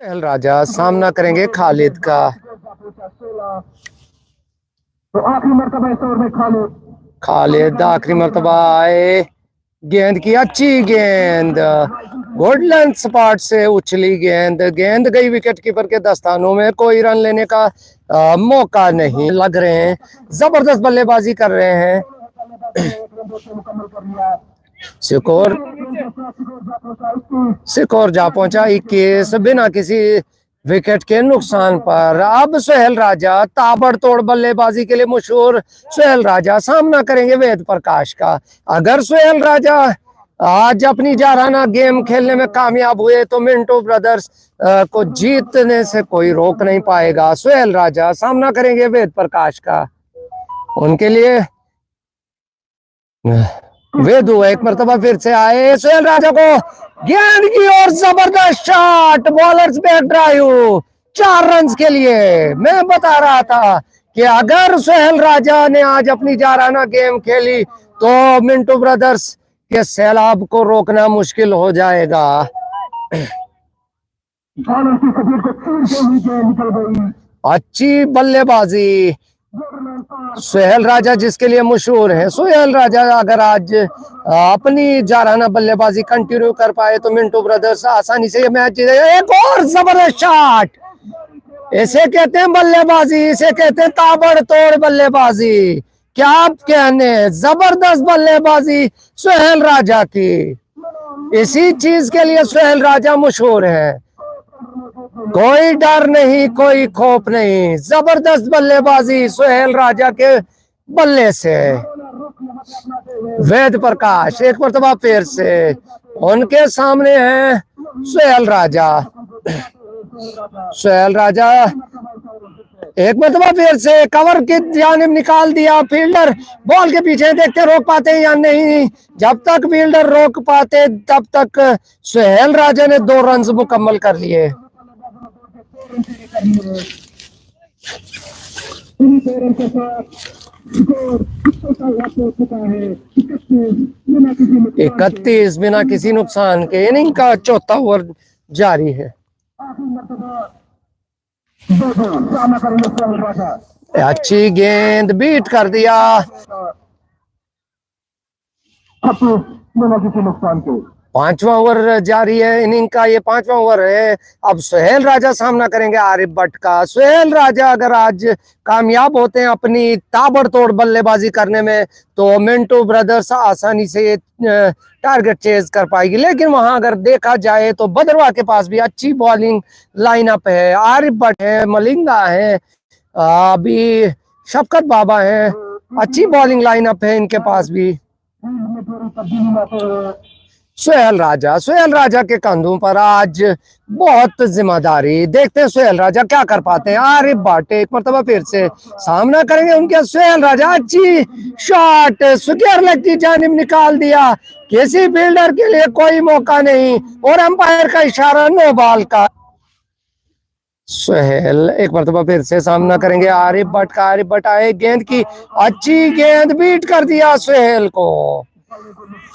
L राजा सामना करेंगे खालिद का। तो आखिरी मरतबा इस ओवर में खालिद आखिरी मरतबा आए, गेंद की अच्छी गेंद, गुड लेंथ स्पॉट से उछली गेंद, गेंद गई विकेट कीपर के दस्तानों में। कोई रन लेने का मौका नहीं लग रहे हैं, जबरदस्त बल्लेबाजी कर रहे हैं। स्कोर जा पहुंचा 21 बिना किसी विकेट के नुकसान पर। अब सोहेल राजा ताबड़तोड़ बल्लेबाजी के लिए मशहूर सोहेल राजा सामना करेंगे वेद प्रकाश का। अगर सोहेल राजा आज अपनी जाराना गेम खेलने में कामयाब हुए तो मिंटो ब्रदर्स को जीतने से कोई रोक नहीं पाएगा। सोहेल राजा सामना करेंगे वेद प्रकाश का। उनके लिए वेदु एक मरतबा फिर से आए, सोहेल राजा को गेंद की और जबरदस्त shot, bowlers back drive 4 run के लिए। मैं बता रहा था कि अगर सोहेल राजा ने आज अपनी जाराना गेम खेली तो मिंटो ब्रदर्स के सैलाब को रोकना मुश्किल हो जाएगा। अच्छी बल्लेबाजी सोहेल राजा जिसके लिए मशहूर है। सोहेल राजा अगर आज अपनी जाराना बल्लेबाजी कंटिन्यू कर पाए तो मिंटो ब्रदर्स आसानी से ये मैच जीतेगा। एक और जबरदस्त शॉट, इसे कहते हैं बल्लेबाजी, इसे कहते हैं ताबड़तोड़ बल्लेबाजी। क्या कहने, जबरदस्त बल्लेबाजी सोहेल राजा की। इसी चीज के लिए सोहेल राजा मशहूर है। कोई डर नहीं, कोई खौफ नहीं, जबरदस्त बल्लेबाजी सोहेल राजा के बल्ले से। वेद प्रकाश एक मरतबा फिर से उनके सामने है सोहेल राजा। सोहेल राजा एक मरतबा फिर से कवर की जानिब निकाल दिया। फील्डर बॉल के पीछे देखते रोक पाते हैं या नहीं। जब तक फील्डर रोक पाते तब तक सोहेल राजा ने 2 रन मुकम्मल कर लिए। 31 बिना किसी नुकसान के इनिंग का चौथा ओवर जारी है। अच्छी गेंद बीट कर दिया। पांचवा ओवर जारी है, इनिंग का ये 5वां ओवर है। अब सोहेल राजा सामना करेंगे आरिफ भट्ट का। सोहेल राजा अगर आज कामयाब होते हैं अपनी ताबड़तोड़ बल्लेबाजी करने में तो मिंटो ब्रदर्स आसानी से टारगेट चेज कर पाएगी। लेकिन वहां अगर देखा जाए तो बदरवा के पास भी अच्छी बॉलिंग लाइनअप है। आरिफ भट्ट है, मलिंगा है, अभी शफकत बाबा है, अच्छी बॉलिंग लाइनअप है इनके पास भी। सोहेल राजा के कंधों पर आज बहुत जिम्मेदारी। देखते हैं सोहेल राजा क्या कर पाते हैं। आरिफ भट्ट एक मरतबा फिर से सामना करेंगे उनके। सोहेल राजा अच्छी शॉट, स्क्वायर लेग की जानिब निकाल दिया। किसी फील्डर के लिए कोई मौका नहीं और अंपायर का इशारा नो बॉल का। सोहेल एक मरतबा फिर से सामना करेंगे आरिफ भट्ट का। आरिफ भट्ट आए, गेंद की अच्छी गेंद बीट कर दिया सोहेल को।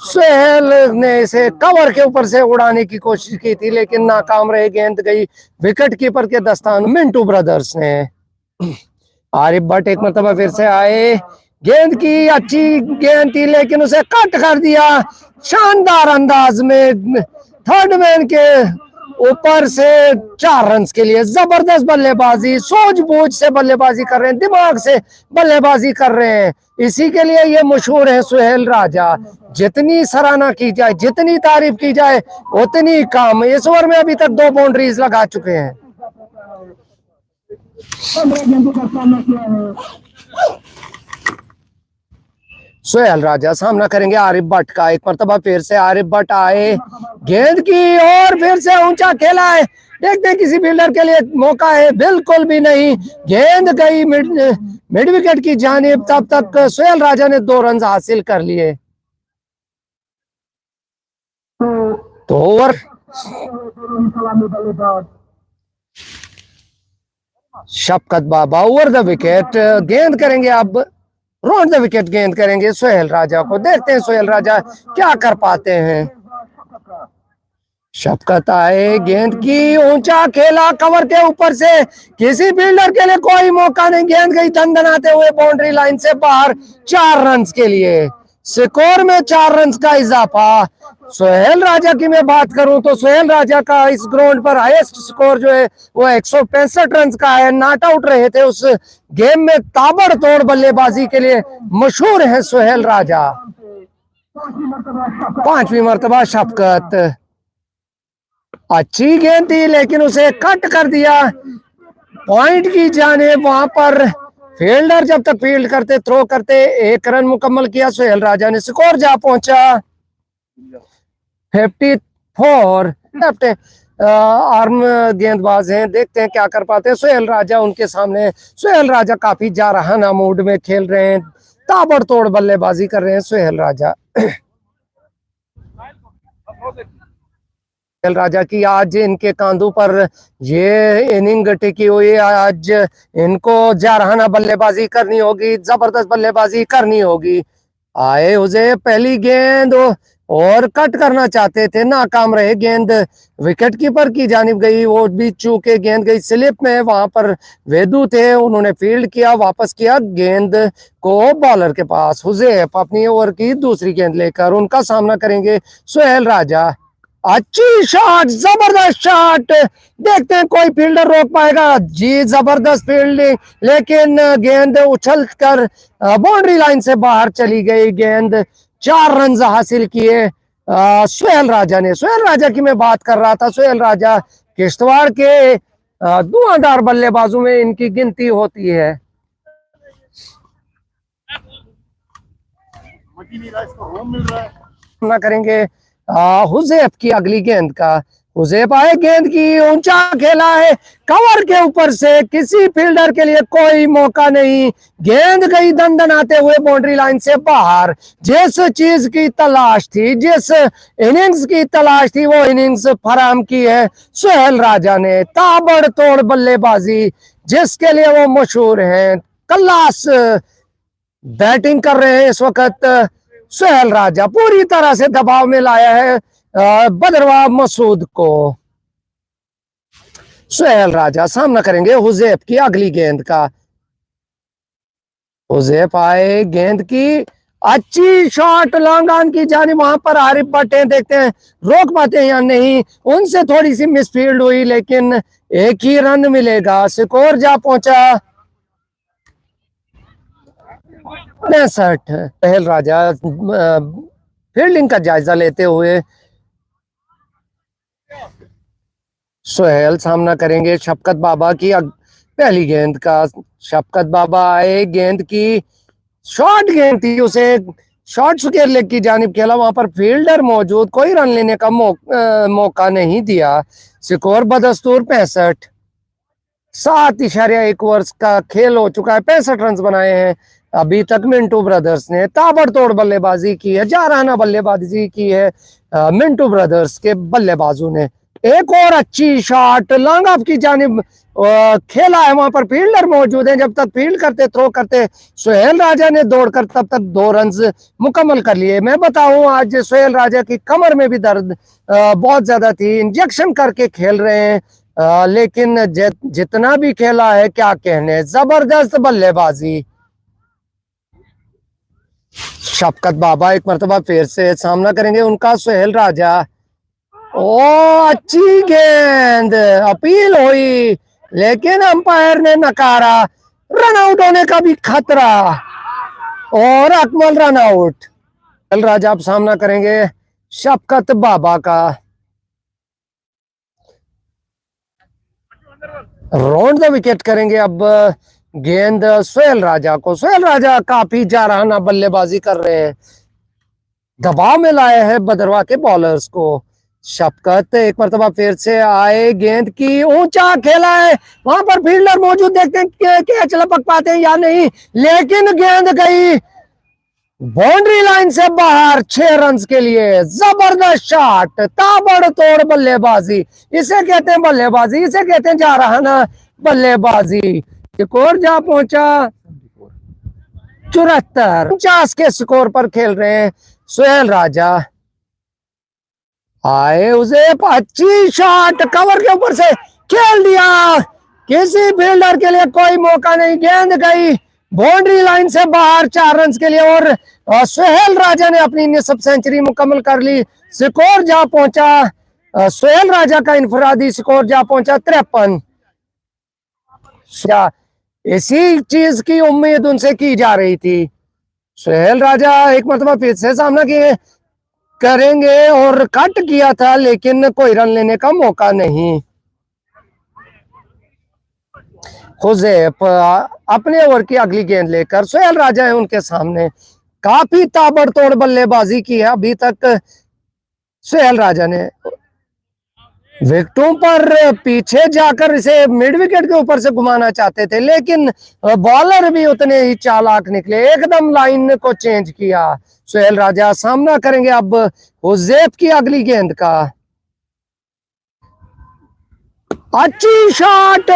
सोहेल ने इसे कवर के ऊपर से उड़ाने की कोशिश की थी लेकिन नाकाम रहे। गेंद गई विकेट कीपर के दस्तान मिंटू ब्रदर्स ने। आरिफ भट्ट एक मरतबा फिर से आए, गेंद की अच्छी गेंद थी लेकिन उसे कट कर दिया शानदार अंदाज में। थर्ड मैन के ऊपर से 4 रन के लिए। जबरदस्त बल्लेबाजी, सूझबूझ से बल्लेबाजी कर रहे हैं, दिमाग से बल्लेबाजी कर रहे हैं। इसी के लिए ये मशहूर है सोहेल राजा। जितनी सराहना की जाए, जितनी तारीफ की जाए उतनी कम। इस ओवर में अभी तक 2 बाउंड्रीज लगा चुके हैं। सोहेल राजा सामना करेंगे आरिफ भट्ट का। एक मरतबा फिर से आरिफ भट्ट आए, गेंद की और फिर से ऊंचा खेला है। देखते हैं किसी फील्डर के लिए मौका है, बिल्कुल भी नहीं। गेंद गई मिड विकेट की जानिब। तब तक सोहेल राजा ने 2 रन हासिल कर लिए। तो over Shafqat Baba over the wicket गेंद करेंगे। अब राउंड द विकेट गेंद करेंगे सोहेल राजा को। देखते हैं सोहेल राजा क्या कर पाते हैं। शफकत आए, गेंद की ऊंचा खेला कवर के ऊपर से, किसी फील्डर के लिए कोई मौका नहीं, गेंद गई दंदनाते हुए बाउंड्री लाइन से बाहर। 4 रन के लिए स्कोर में 4 रन का इजाफा। सोहेल राजा की मैं बात करूं तो सोहेल राजा का इस ग्राउंड पर हाईएस्ट स्कोर जो है वो 165 रन का है। नॉट आउट रहे थे उस गेम में, ताबड़तोड़ बल्लेबाजी के लिए मशहूर है सोहेल राजा। 5वीं मर्तबा शफकत, अच्छी गेंद थी लेकिन उसे कट कर दिया पॉइंट की जाने। वहां पर फील्डर जब तक फील्ड करते, थ्रो करते, 1 रन मुकम्मल किया सोहेल राजा ने, स्कोर जा पहुंचा 54। आर्म गेंदबाज हैं, देखते हैं क्या कर पाते हैं सोहेल राजा उनके सामने। सोहेल राजा काफी जारहाना मूड में खेल रहे हैं, ताबड़तोड़ बल्लेबाजी कर रहे हैं सोहेल राजा। राजा की आज इनके कांधों पर ये इनिंग टिकी हुई है। आज इनको जारहाना बल्लेबाजी करनी होगी, जबरदस्त बल्लेबाजी करनी होगी। आए उसे पहली गेंद और कट करना चाहते थे, नाकाम रहे। गेंद विकेट कीपर की जानिब गई, वो भी चूके गेंद गई स्लिप में। वहां पर वेदू थे, उन्होंने फील्ड किया, वापस किया गेंद को बॉलर के पास। हुजैफ अपनी ओवर की दूसरी गेंद लेकर उनका सामना करेंगे सोहेल राजा। अच्छी शॉट, जबरदस्त शॉट, देखते हैं कोई फील्डर रोक पाएगा जी। जबरदस्त फील्डिंग, लेकिन गेंद उछल कर बाउंड्री लाइन से बाहर चली गई। गेंद 4 रन हासिल किए सोहेल राजा ने। सोहेल राजा की मैं बात कर रहा था। सोहेल राजा किश्तवाड़ के धुआंधार बल्लेबाजों में इनकी गिनती होती है। ना करेंगे हुजैफ की अगली गेंद का। हुजैफ आए, गेंद की ऊंचा खेला है कवर के ऊपर से, किसी फील्डर के लिए कोई मौका नहीं। गेंद गई दंदनाते हुए बाउंड्री लाइन से बाहर। जिस चीज की तलाश थी, जिस इनिंग्स की तलाश थी, वो इनिंग्स फराहम की है सोहेल राजा ने। ताबड़तोड़ बल्लेबाजी जिसके लिए वो मशहूर हैं, क्लास बैटिंग कर रहे हैं इस वक्त सोहेल राजा। पूरी तरह से दबाव में लाया है बदरवा मसूद को। सोहेल राजा सामना करेंगे हुजैफ की अगली गेंद का। हुजैफ आए, गेंद की अच्छी शॉट लॉन्ग ऑन की जानी। वहां पर आरिफ भट्ट हैं, देखते हैं रोक पाते हैं या नहीं। उनसे थोड़ी सी मिसफील्ड हुई, लेकिन 1 ही रन मिलेगा। स्कोर जा पहुंचा 65। सोहेल राजा फील्डिंग का जायजा लेते हुए सोहेल सामना करेंगे शफकत बाबा की पहली गेंद का। शफकत बाबा आए, गेंद की शॉर्ट गेंद थी, उसे शॉर्ट स्क्वायर लेग की जानिब खेला। वहां पर फील्डर मौजूद, कोई रन लेने का मौका नहीं दिया। स्कोर बदस्तूर 65। 7.1 ओवर का खेल हो चुका है, 65 रन बनाए हैं अभी तक। मिंटू ब्रदर्स ने ताबड़तोड़ बल्लेबाजी की है, जारहाना बल्लेबाजी की है मिंटू ब्रदर्स के बल्लेबाजों ने। एक और अच्छी शॉट लॉन्ग ऑफ की जानिब खेला है, वहां पर फील्डर मौजूद है। जब तक फील्ड करते, थ्रो करते, सोहेल राजा ने दौड़कर तब तक 2 रन मुकम्मल कर लिए। मैं बताऊं, आज सोहेल राजा की कमर में भी दर्द बहुत ज्यादा थी, इंजेक्शन करके खेल रहे हैं। लेकिन जितना भी खेला है क्या कहने, जबरदस्त बल्लेबाजी। शफकत बाबा एक मरतबा फिर से सामना करेंगे उनका सोहेल राजा। ओ अच्छी गेंद, अपील हुई लेकिन अंपायर ने नकारा। रन आउट होने का भी खतरा और अकमल रन आउट। सोहेल राजा अब सामना करेंगे शफकत बाबा का। राउंड द विकेट करेंगे अब गेंद सोहेल राजा को। सोहेल राजा काफी जारहाना बल्लेबाजी कर रहे हैं, दबाव में लाए हैं बदरवा के बॉलर्स को। शफकत एक मरतबा फिर से आए, गेंद की ऊंचा खेला है, वहां पर फील्डर मौजूद, देखते हैं कैच लपक पाते हैं या नहीं। लेकिन गेंद गई बाउंड्री लाइन से बाहर 6 रन के लिए। जबरदस्त शॉट, ताबड़तोड़ बल्लेबाजी, इसे कहते हैं बल्लेबाजी, इसे कहते हैं जारहाना बल्लेबाजी। स्कोर जा पहुंचा 74। 49 के स्कोर पर खेल रहे हैं सोहेल राजा। आए उसे अच्छी शॉट, कवर के ऊपर से खेल दिया, किसी फील्डर के लिए कोई मौका नहीं, गेंद गई बाउंड्री लाइन से बाहर 4 रन के लिए। और सोहेल राजा ने अपनी निसफ सेंचुरी मुकम्मल कर ली। स्कोर जा पहुंचा, सोहेल राजा का इनफरादी स्कोर जा पहुंचा 53। इसी चीज की उम्मीद उनसे की जा रही थी। सोहेल राजा एक मरतबा फिर से सामना किए करेंगे और कट किया था, लेकिन कोई रन लेने का मौका नहीं। हुजैफ अपने ओवर की अगली गेंद लेकर, सोहेल राजा है उनके सामने, काफी ताबड़तोड़ बल्लेबाजी की है अभी तक सोहेल राजा ने। विकेटों पर पीछे जाकर इसे मिड विकेट के ऊपर से घुमाना चाहते थे, लेकिन बॉलर भी उतने ही चालाक निकले, एकदम लाइन को चेंज किया। सोहेल राजा सामना करेंगे अब हुजैफ की अगली गेंद का। अच्छी शॉट,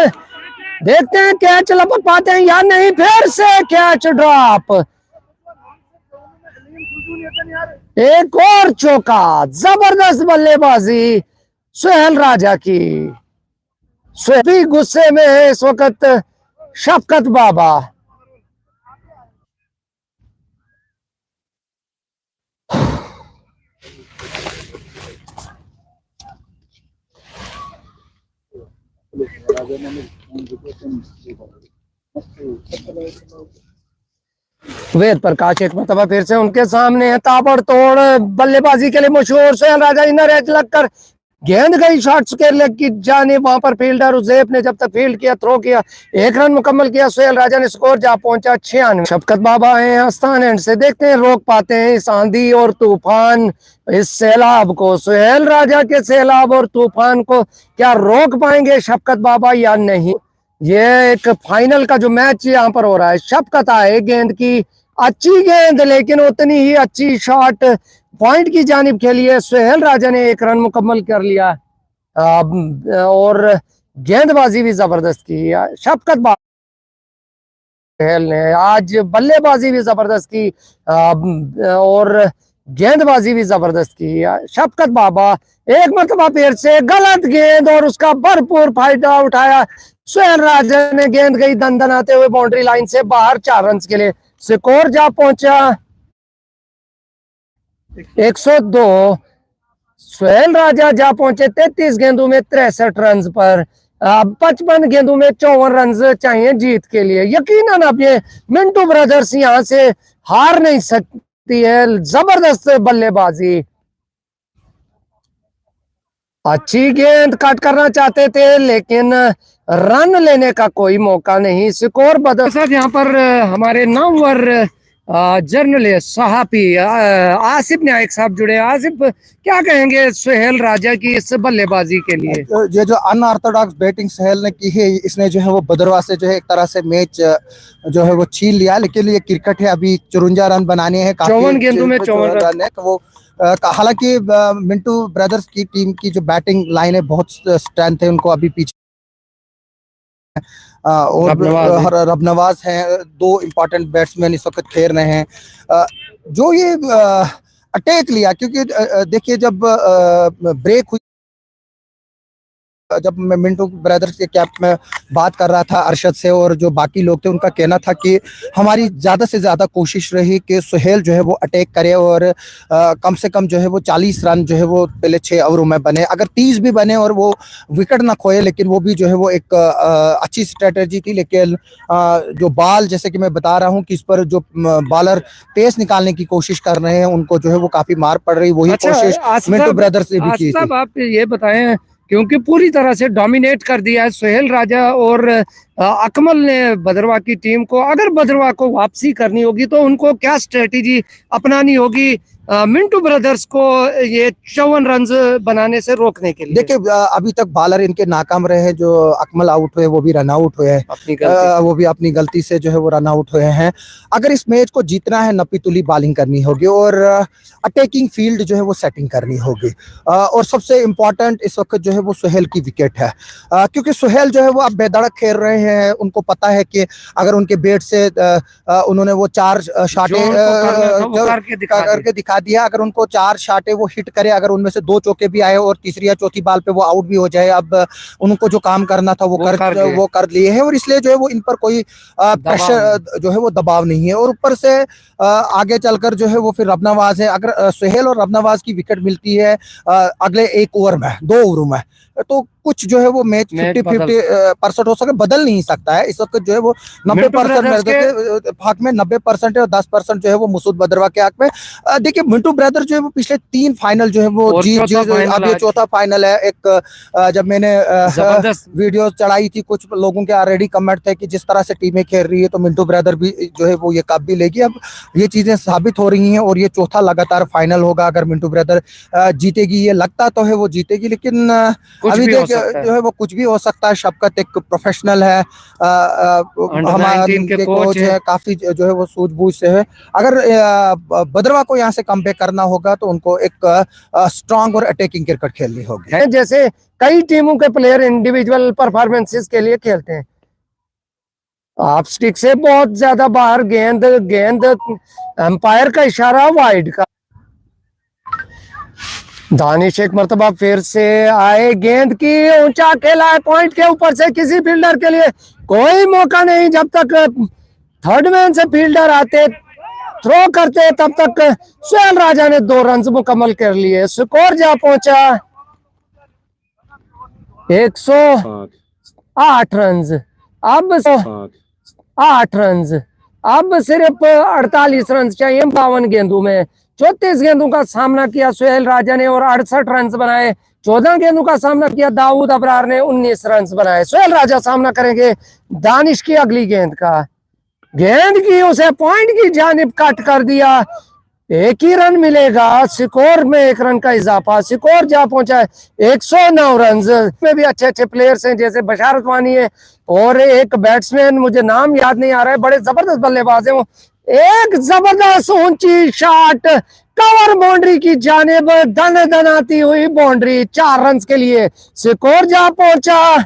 देखते हैं कैच लपक पाते हैं या नहीं, फिर से कैच ड्रॉप, एक और चौका, जबरदस्त बल्लेबाजी सोहेल राजा की। भी गुस्से में है इस वक्त शफकत बाबा। वेद प्रकाश एक मरतबा फिर से उनके सामने है, ताबड़तोड़ बल्लेबाजी के लिए मशहूर सोहेल राजा, इनर एज लगकर गेंद गई शॉट्स के लेग की जानिब। वहां पर फील्डर हुजैफ ने जब तक फील्ड किया, थ्रो किया, 1 रन मुकम्मल किया। सोहेल राजा ने स्कोर जा पहुंचा 96। शफकत बाबा है आस्थान एंड से, देखते हैं रोक पाते हैं इस आंधी और तूफान, इस सैलाब को, सोहेल राजा के सैलाब और तूफान को क्या रोक पाएंगे शफकत बाबा या नहीं। ये एक फाइनल का जो मैच यहाँ पर हो रहा है। शफकत आए गेंद की, अच्छी गेंद, लेकिन उतनी ही अच्छी शॉट पॉइंट की जानिब खेली है। सोहेल राजा ने 1 रन मुकम्मल कर लिया और गेंदबाजी भी जबरदस्त की है शफकत बाबा ने। आज बल्लेबाजी भी जबरदस्त की और गेंदबाजी भी जबरदस्त की है शफकत बाबा। एक मरतबा फिर से गलत गेंद और उसका भरपूर फायदा उठाया सोहेल राजा ने, गेंद गई दंदनाते हुए बाउंड्री लाइन से बाहर 4 रन के लिए। स्कोर जा पहुंचा 102। सोहेल राजा जा पहुंचे 33 गेंदों में 63 रन पर। 55 गेंदों में 54 रन चाहिए जीत के लिए। यकीनन अब ये मिंटू ब्रदर्स यहां से हार नहीं सकती है, जबरदस्त बल्लेबाजी, अच्छी गेंद कट करना चाहते थे, लेकिन रन लेने का कोई मौका नहीं। स्कोर बदल यहाँ पर हमारे नामवर जर्नलिस्ट सहाफी आसिफ नायक साहब जुड़े। आसिफ, क्या कहेंगे सोहेल राजा की इस बल्लेबाजी के लिए? ये जो अनऑर्थोडॉक्स बैटिंग सोहेल ने की है, इसने जो है वो बदरवा से जो है एक तरह से मैच जो है वो छीन लिया। लेकिन ये क्रिकेट है, अभी 54 रन बनाने हैं, 54 गेंदों में 54 रन है। तो वो हालांकि मिंटू ब्रदर्स की टीम की जो बैटिंग लाइन है बहुत स्ट्रेंथ है, उनको अभी पीछे और रबनवाज हैं, 2 इम्पोर्टेंट बैट्समैन इस वक्त खेल रहे हैं। जो ये अटैक लिया, क्योंकि देखिए जब ब्रेक हुई, जब मैं मिंटू ब्रदर्स के कैप में बात कर रहा था अरशद से और जो बाकी लोग थे, उनका कहना था कि हमारी ज़्यादा से ज़्यादा कोशिश रही कि सोहेल जो है वो अटैक करे और कम से कम जो है वो 40 रन जो है वो पहले 6 ओवरों में बने, अगर 30 भी बने और वो विकेट ना खोए, लेकिन वो भी जो है वो एक अच्छी स्ट्रेटजी थी। लेकिन जो बॉल, जैसे कि मैं बता रहा हूँ कि इस पर जो बॉलर पेस निकालने की कोशिश कर रहे हैं, उनको जो है वो काफ़ी मार पड़ रही, वही कोशिश मिंटू ब्रदर्स ने भी की थी। आप ये बताएं, क्योंकि पूरी तरह से डोमिनेट कर दिया है सोहेल राजा और अकमल ने भद्रवा की टीम को। अगर भद्रवा को वापसी करनी होगी तो उनको क्या स्ट्रेटेजी अपनानी होगी मिंटू ब्रदर्स को ये 54 रन बनाने से रोकने के लिए? देखिए अभी तक बॉलर इनके नाकाम रहे हैं। जो अकमल आउट हुए वो भी रन आउट हुए हैं, वो भी अपनी गलती से जो है वो रन आउट हुए हैं। अगर इस मैच को जीतना है, नपी तुली बॉलिंग करनी होगी और अटैकिंग फील्ड जो है वो सेटिंग करनी होगी। और सबसे इम्पोर्टेंट इस वक्त जो है वो सोहेल की विकेट है, क्योंकि सोहेल जो है वो अब बेधड़क खेल रहे हैं। उनको पता है कि अगर उनके बैट से उन्होंने वो 4 शॉटें करके दिखा दिखा दिया। अगर उनको 4 शाटे वो हिट करे, अगर उनमें से 2 चौके भी आए और तीसरी या चौथी बॉल पे वो आउट भी हो जाए, अब उनको जो काम करना था वो कर लिए है। और इसलिए जो है वो इन पर कोई प्रेशर जो है वो दबाव नहीं है। और ऊपर से आगे चलकर जो है वो फिर रबनवाज है, अगर सुहेल और रबनवाज की विकेट मिलती है अगले 1 ओवर में, 2 ओवर में, तो कुछ जो है वो मैच 50-50% हो सके, बदल नहीं सकता है। इस वक्त जो है वो 90% हक में 90% है और 10% जो है वो मसूद बदरवा के हक में। देखिए मिंटू ब्रदर जो है वो पिछले 3 फाइनल जो है वो जीत, अब ये चौथा फाइनल है। एक जब मैंने वीडियो चढ़ाई थी, कुछ लोगों के ऑलरेडी कमेंट थे कि जिस तरह से टीमें खेल रही है तो मिंटू ब्रदर भी जो है वो ये कप भी लेगी। अब ये चीजें साबित हो रही हैं और ये चौथा लगातार फाइनल होगा। अगर मिंटू ब्रदर जीतेगी, ये लगता तो है वो जीतेगी, लेकिन अभी देख जो है वो कुछ भी हो सकता है। शफकत एक प्रोफेशनल है, हमारे के कोच है, काफी जो है वो सूझबूझ से है। अगर बदरवा को यहाँ से कमबैक करना होगा तो उनको एक स्ट्रांग और अटैकिंग क्रिकेट खेलनी होगी। जैसे कई टीमों के प्लेयर इंडिविजुअल परफॉर्मेंसेस के लिए खेलते हैं। आप स्टिक से बहुत ज्यादा बाहर, गेंद एम्पायर का इशारा वाइड का। दानिश एक मर्तबा फिर से आए, गेंद की ऊंचा खेला है पॉइंट के ऊपर से। किसी फील्डर के लिए कोई मौका नहीं जब तक थर्ड मैन से फील्डर आते थ्रो करते, तब तक सुहेल राजा ने 2 रन मुकम्मल कर लिए। स्कोर जा पहुंचा 108 रन। अब 8 रन, अब सिर्फ 48 रन चाहिए 52 गेंदों में। 34 गेंदों का सामना किया सुहेल राजा ने और 68 रन बनाए। 14 गेंदों का सामना किया दाऊद अबरार ने, 19 रन बनाए। सुहेल राजा सामना करेंगे दानिश की अगली गेंद का। गेंद की उसे पॉइंट की जानिब कट कर दिया, 1 ही रन मिलेगा। स्कोर में 1 रन का इजाफा, स्कोर जा पहुंचा है 109 रन में। भी अच्छे अच्छे प्लेयर्स हैं, जैसे बशारत वानी है और एक बैट्समैन, मुझे नाम याद नहीं आ रहा है, बड़े जबरदस्त बल्लेबाज है वो। एक जबरदस्त ऊंची शॉट कवर बाउंड्री की जानिब, दन दनाती हुई बाउंड्री, 4 रन के लिए। स्कोर जा पहुंचा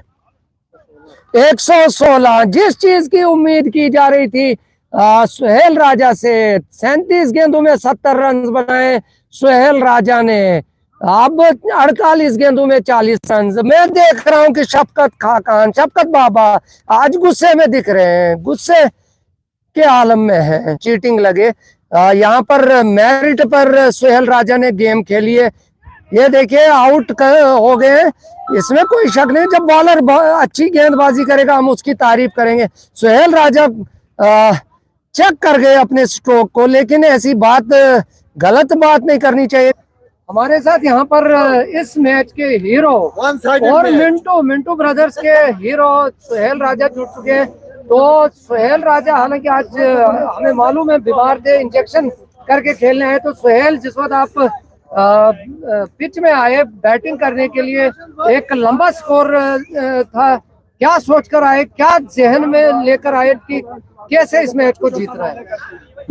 116। जिस चीज की उम्मीद की जा रही थी सुहेल राजा से, 37 गेंदों में 70 रन बनाए सुहेल राजा ने। अब 48 गेंदों में 40 रन। मैं देख रहा हूं कि शफकत खाकान, शफकत बाबा आज गुस्से में दिख रहे हैं, गुस्से के आलम में है। चीटिंग लगे यहाँ पर, मेरिट पर सुहेल राजा ने गेम खेली है। ये देखिए आउट हो गए, इसमें कोई शक नहीं। जब बॉलर अच्छी गेंदबाजी करेगा हम उसकी तारीफ करेंगे। सुहेल राजा चेक कर गए अपने स्ट्रोक को, लेकिन ऐसी बात, गलत बात नहीं करनी चाहिए। हमारे साथ यहाँ पर इस मैच के हीरो और मिंटू ब्रदर्स के हीरो सुहेल राजा जुड़ चुके हैं। तो सुहेल राजा हालांकि आज हमें मालूम है बीमार थे, इंजेक्शन करके खेलने हैं। तो सुहेल, जिस वक्त आप पिच में आए बैटिंग करने के लिए, एक लंबा स्कोर था, क्या सोचकर आए, क्या जहन में लेकर आए कि कैसे इस मैच को जीत रहा है?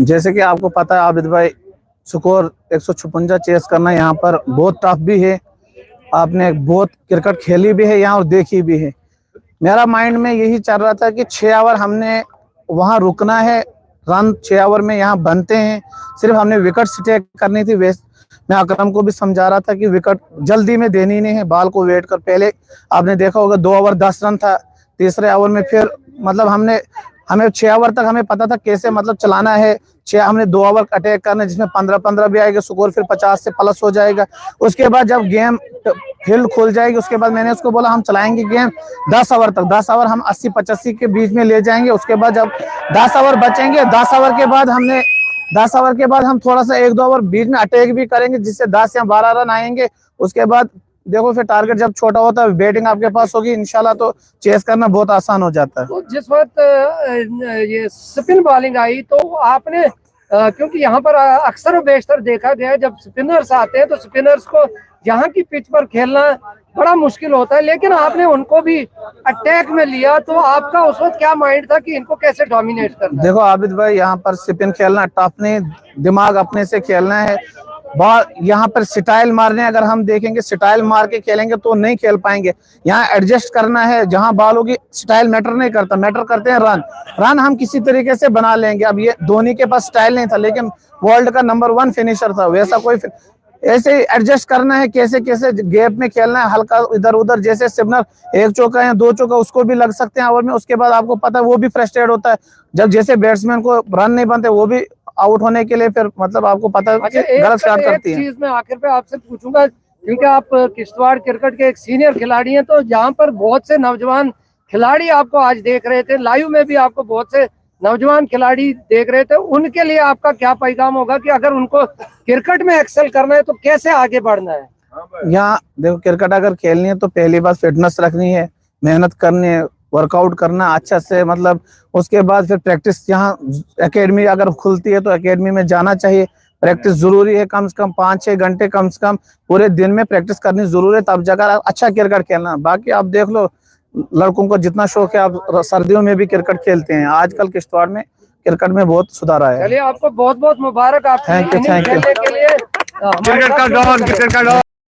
जैसे कि आपको पता है आबिद भाई, स्कोर 156 चेस करना यहाँ पर बहुत टफ भी है। आपने बहुत क्रिकेट खेली भी है यहाँ और देखी भी है। मेरा माइंड में यही चल रहा था कि 6 ओवर हमने वहां रुकना है, रन 6 ओवर में यहाँ बनते हैं, सिर्फ हमने विकेट स्टेक करनी थी। मैं अकरम को भी समझा रहा था कि विकेट जल्दी में देनी नहीं है, बॉल को वेट कर। पहले आपने देखा होगा 2 ओवर 10 रन था, तीसरे ओवर में फिर मतलब हमें 6 ओवर तक हमें पता था कैसे मतलब चलाना है। हमने 2 ओवर अटैक करना जिसमें 15-15 भी आएगा, स्कोर फिर 50 से प्लस हो जाएगा। उसके बाद जब गेम फील्ड खुल जाएगी, उसके बाद मैंने उसको बोला हम चलाएंगे गेम 10 ओवर तक। 10 ओवर हम 80-85 के बीच में ले जाएंगे। उसके बाद जब 10 ओवर बचेंगे, 10 ओवर के बाद हम थोड़ा सा 1-2 ओवर बीच में अटैक भी करेंगे, जिससे 10 या 12 रन आएंगे। उसके बाद देखो फिर टारगेट जब छोटा होता है, बैटिंग आपके पास होगी इंशाल्लाह, तो चेस करना बहुत आसान हो जाता है। तो जिस वक्त ये स्पिन बॉलिंग आई तो आपने क्योंकि यहाँ पर अक्सर बेशतर देखा गया है जब स्पिनर्स आते हैं तो स्पिनर्स को यहाँ की पिच पर खेलना बड़ा मुश्किल होता है, लेकिन आपने उनको भी अटैक में लिया। तो आपका उस वक्त क्या माइंड था कि इनको कैसे डोमिनेट करना? देखो आबिद भाई, यहाँ पर स्पिन खेलना टफ नहीं, दिमाग अपने से खेलना है। बॉल यहाँ पर स्टाइल मारने, अगर हम देखेंगे स्टाइल मार के खेलेंगे तो नहीं खेल पाएंगे। यहाँ एडजस्ट करना है, जहां बॉल होगी स्टाइल मैटर नहीं करता, मैटर करते हैं रन। रन हम किसी तरीके से बना लेंगे। अब ये धोनी के पास स्टाइल नहीं था, लेकिन वर्ल्ड का नंबर 1 फिनिशर था, वैसा कोई ऐसे एडजस्ट करना है, कैसे कैसे गैप में खेलना है, हल्का इधर उधर। जैसे सिमरन 1 चौका या 2 चौका उसको भी लग सकते हैं ओवर में, उसके बाद आपको पता है वो भी फ्रस्ट्रेट होता है जब जैसे बैट्समैन को रन नहीं बनते, वो भी आउट होने के लिए फिर मतलब आपको पता है अच्छा, कि गलत स्टार्ट करती है। चीज मैं आखिर पे आपसे पूछूंगा, क्योंकि आप किश्तवाड़ क्रिकेट के एक सीनियर खिलाड़ी हैं, तो यहाँ पर बहुत से नौजवान खिलाड़ी आपको आज देख रहे थे, लाइव में भी आपको बहुत से नौजवान खिलाड़ी देख रहे थे, उनके लिए आपका क्या पैगाम होगा कि अगर उनको क्रिकेट में एक्सेल करना है तो कैसे आगे बढ़ना है? यहाँ देखो, क्रिकेट अगर खेलनी है तो पहली बात फिटनेस रखनी है, मेहनत करनी है, वर्कआउट करना अच्छा से, मतलब उसके बाद फिर प्रैक्टिस। यहाँ एकेडमी अगर खुलती है तो एकेडमी में जाना चाहिए। प्रैक्टिस जरूरी है, कम से कम 5-6 घंटे कम से कम पूरे दिन में प्रैक्टिस करनी जरूरी है, तब जाकर अच्छा क्रिकेट खेलना। बाकी आप देख लो, लड़कों को जितना शौक है आप सर्दियों में भी क्रिकेट खेलते हैं। आजकल किश्तवाड़ में क्रिकेट में बहुत सुधार आया है। चलिए, आपको बहुत बहुत मुबारक। आप थैंक यू, थैंक यू। खेलने के लिए क्रिकेट का डॉन, क्रिकेट का डॉन।